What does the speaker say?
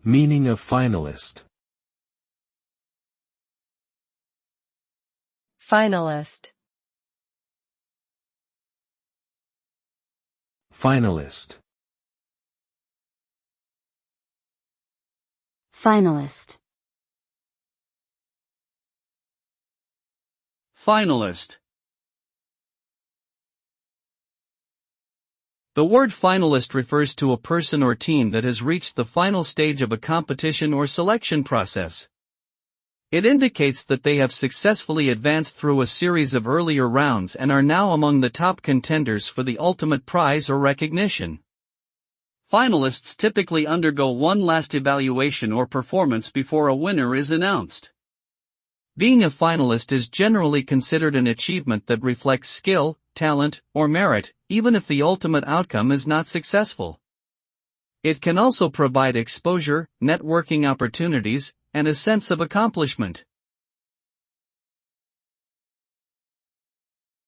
Meaning of finalist. Finalist. Finalist. Finalist. Finalist. The word finalist refers to a person or team that has reached the final stage of a competition or selection process. It indicates that they have successfully advanced through a series of earlier rounds and are now among the top contenders for the ultimate prize or recognition. Finalists typically undergo one last evaluation or performance before a winner is announced. Being a finalist is generally considered an achievement that reflects skill, talent, or merit, even if the ultimate outcome is not successful. It can also provide exposure, networking opportunities, and a sense of accomplishment.